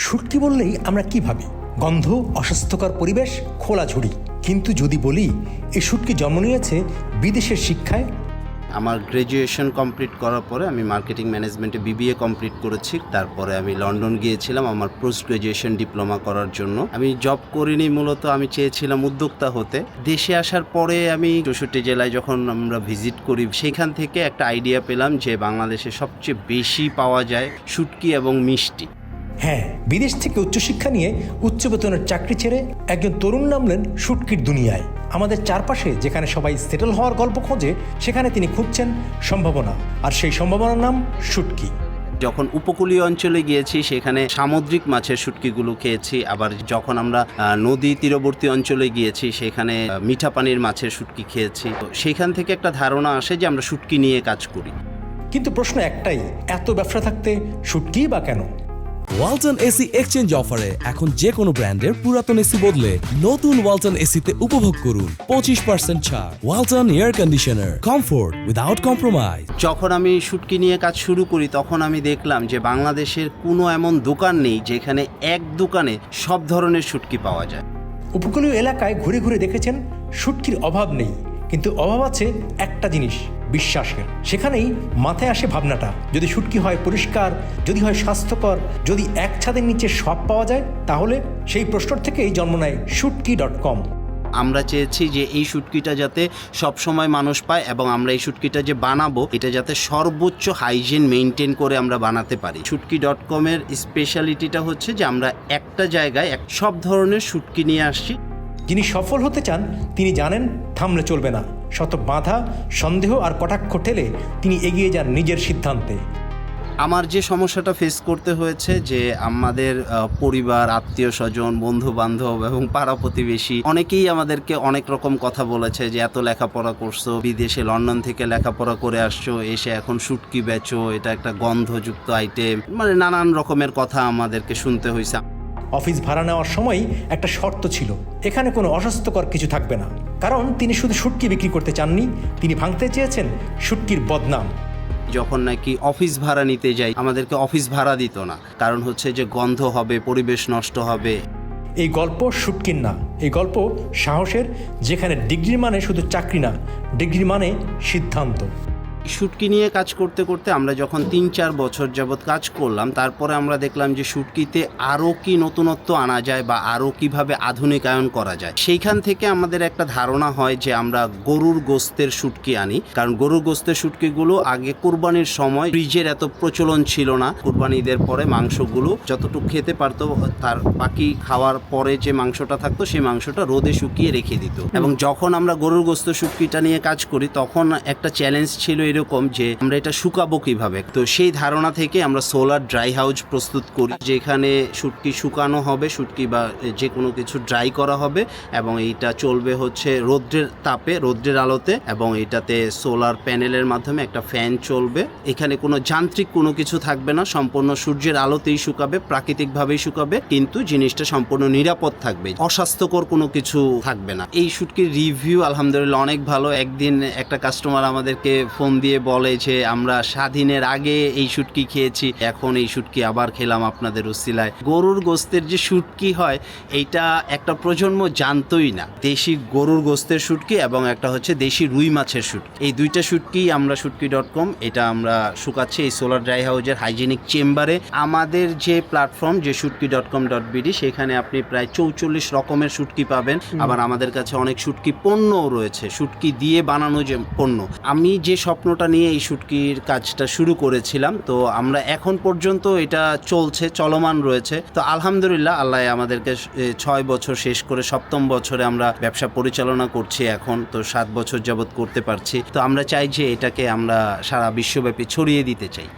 শুটকি বললেই আমরা কি ভাবি? গন্ধ, অস্বাস্থ্যকর পরিবেশ, খোলা ঝুড়ি। কিন্তু যদি বলি এই শুটকি জন্ম নিয়েছে বিদেশের শিক্ষায়। আমার গ্র্যাজুয়েশন কমপ্লিট করার পরে আমি মার্কেটিং ম্যানেজমেন্টে বিবিএ কমপ্লিট করেছি। তারপরে আমি লন্ডন গিয়েছিলাম আমার পোস্ট গ্র্যাজুয়েশন ডিপ্লোমা করার জন্য। আমি জব করিনি, মূলত আমি চেয়েছিলাম উদ্যোক্তা হতে। দেশে আসার পরে আমি 64 জেলায় যখন আমরা ভিজিট করি, সেখান থেকে একটা আইডিয়া পেলাম যে বাংলাদেশে সবচেয়ে বেশি পাওয়া যায় শুটকি এবং মিষ্টি। হ্যাঁ, বিদেশ থেকে উচ্চশিক্ষা নিয়ে উচ্চ বেতনের চাকরি ছেড়ে একজন তরুণ নামলেন শুটকির দুনিয়ায়। আমাদের চারপাশে যেখানে সবাই সেটেল হওয়ার গল্প খোঁজে, সেখানে তিনি খুঁজছেন সম্ভাবনা, আর সেই সম্ভাবনার নাম শুটকি। যখন উপকূলীয় অঞ্চলে গিয়েছি সেখানে সামুদ্রিক মাছের শুটকিগুলো খেয়েছি। আবার যখন আমরা নদী তীরবর্তী অঞ্চলে গিয়েছি সেখানে মিঠা পানির মাছের শুটকি খেয়েছি। তো সেখান থেকে একটা ধারণা আসে যে আমরা শুটকি নিয়ে কাজ করি। কিন্তু প্রশ্ন একটাই, এত ব্যবসা থাকতে শুটকি বা কেন? ওয়ালটন এসি এক্সচেঞ্জ অফারে এখন যে কোনো ব্র্যান্ডের পুরাতন এসি বদলে নতুন ওয়ালটন এসিতে উপভোগ করুন 25% ছাড়। Walton air conditioner, comfort without compromise. যখন আমি শুটকি নিয়ে কাজ শুরু করি তখন আমি দেখলাম যে বাংলাদেশের কোনো এমন দোকান নেই যেখানে এক দোকানে সব ধরনের শুটকি পাওয়া যায়। উপকূলীয় এলাকায় ঘুরে ঘুরে দেখেছেন শুটকির অভাব নেই, কিন্তু অভাব আছে একটা জিনিস, বিশ্বাসের। সেখানেই মাথায় আসে ভাবনাটা, যদি শুটকি হয় পরিষ্কার, যদি হয় স্বাস্থ্যকর, যদি এক ছাদের নিচে সব পাওয়া যায়, তাহলে সেই প্রশ্ন থেকেই জন্ম নেয় শুটকি.com। আমরা চেয়েছি যে এই শুটকিটা যাতে সবসময় মানুষ পায় এবং আমরা এই শুটকিটা যে বানাবো এটা যাতে সর্বোচ্চ হাইজিন মেনটেন করে আমরা বানাতে পারি। শুটকি.com এর স্পেশালিটিটা হচ্ছে যে আমরা একটা জায়গায় সব ধরনের শুটকি নিয়ে আসছি। যিনি সফল হতে চান তিনি জানেন থামলে চলবে না। শত বাধা, সন্দেহ আর কটাক্ষ ঠেলে তিনি এগিয়ে যান নিজের সিদ্ধান্তে। আমার যে সমস্যাটা ফেস করতে হয়েছে যে আমাদের পরিবার, আত্মীয় স্বজন, বন্ধু বান্ধব এবং পাড়া প্রতিবেশী অনেকেই আমাদেরকে অনেক রকম কথা বলেছে যে এত লেখাপড়া করছো, বিদেশে লন্ডন থেকে লেখাপড়া করে আসছো, এসে এখন শুটকি বেচো, এটা একটা গন্ধযুক্ত আইটেম, মানে নানান রকমের কথা আমাদেরকে শুনতে হয়েছে। অফিস ভাড়া নেওয়ার সময় একটা শর্ত ছিল, এখানে কোনো অস্বাস্থ্যকর কিছু থাকবে না। কারণ তিনি শুধু শুটকি বিক্রি করতে চাননি, তিনি ভাঙতে চেয়েছেন শুটকির বদনাম। যখন নাকি অফিস ভাড়া নিতে যাই আমাদেরকে অফিস ভাড়া দিত না, কারণ হচ্ছে যে গন্ধ হবে, পরিবেশ নষ্ট হবে। এই গল্প শুটকির না, এই গল্প সাহসের, যেখানে ডিগ্রির মানে শুধু চাকরি না, ডিগ্রি মানে সিদ্ধান্ত। শুটকি নিয়ে কাজ করতে করতে আমরা যখন 3-4 বছর যাবৎ কাজ করলাম, তারপরে আমরা দেখলাম যে শুটকিতে আরও কি নতুনত্ব আনা যায় বা আরও কিভাবে আধুনিকায়ন করা যায়। সেইখান থেকে আমাদের একটা ধারণা হয় যে আমরা গরুর গোস্তের শুটকি আনি, কারণ গরুর গোস্তের শুটকিগুলো আগে কুরবানির সময় ফ্রিজের এত প্রচলন ছিল না। কুরবানি ঈদের পরে মাংসগুলো যতটুকু খেতে পারতো তার বাকি খাওয়ার পরে যে মাংসটা থাকতো সেই মাংসটা রোদে শুকিয়ে রেখে দিত। এবং যখন আমরা গরুর গোস্ত শুটকিটা নিয়ে কাজ করি তখন একটা চ্যালেঞ্জ ছিল এরকম যে আমরা এটা শুকাবো কিভাবে। তো সেই ধারণা থেকে আমরা সোলার ড্রাই হাউস প্রস্তুত করি, যেখানে শুটকি শুকানো হবে, শুটকি বা যে কোনো কিছু ড্রাই করা হবে এবং এইটা চলবে হচ্ছে রৌদ্রের তাপে, রৌদ্রের আলোতে, এবং এটাতে সোলার প্যানেলের মাধ্যমে একটা ফ্যান চলবে। এখানে কোনো যান্ত্রিক কোনো কিছু থাকবে না, সম্পূর্ণ সূর্যের আলোতেই শুকাবে, প্রাকৃতিকভাবেই শুকাবে, কিন্তু জিনিসটা সম্পূর্ণ নিরাপদ থাকবে, অস্বাস্থ্যকর কোনো কিছু থাকবে না। এই শুটকির রিভিউ আলহামদুলিল্লাহ অনেক ভালো। একদিন একটা কাস্টমার আমাদেরকে ফোন দিয়ে বলে যে আমরা স্বাধীনের আগে এই শুটকি খেয়েছি, এখন এই শুটকি আবার খেলাম আপনাদের উসিলায়। গরুর গোস্তের যে শুটকি হয় এইটা একটা প্রজন্ম জানতোই না। দেশি গরুর গোস্তের শুটকি এবং একটা হচ্ছে দেশি রুই মাছের শুটকি, এই দুইটা শুটকি আমরা শুটকি.com এটা আমরা শুকাচ্ছি এই সোলার ড্রাই হাউসের হাইজেনিক চেম্বারে। আমাদের যে প্ল্যাটফর্ম যে শুটকি.com.bd, সেখানে আপনি প্রায় 44 রকমের শুটকি পাবেন। আবার আমাদের কাছে অনেক শুটকি পণ্যও রয়েছে, শুটকি দিয়ে বানানো যে পণ্য। আমি যে স্বপ্নটা নিয়ে এই শুটকির কাজটা শুরু করেছিলাম, তো আমরা এখন পর্যন্ত এটা চলছে, চলমান রয়েছে। তো আলহামদুলিল্লাহ আল্লাহ আমাদেরকে 6 বছর শেষ করে 7ম বছরে আমরা ব্যবসা পরিচালনা করছি এখন। তো 7 বছর যাবৎ করতে পারছি। তো আমরা চাই যে এটাকে আমরা সারা বিশ্বব্যাপী ছড়িয়ে দিতে চাই।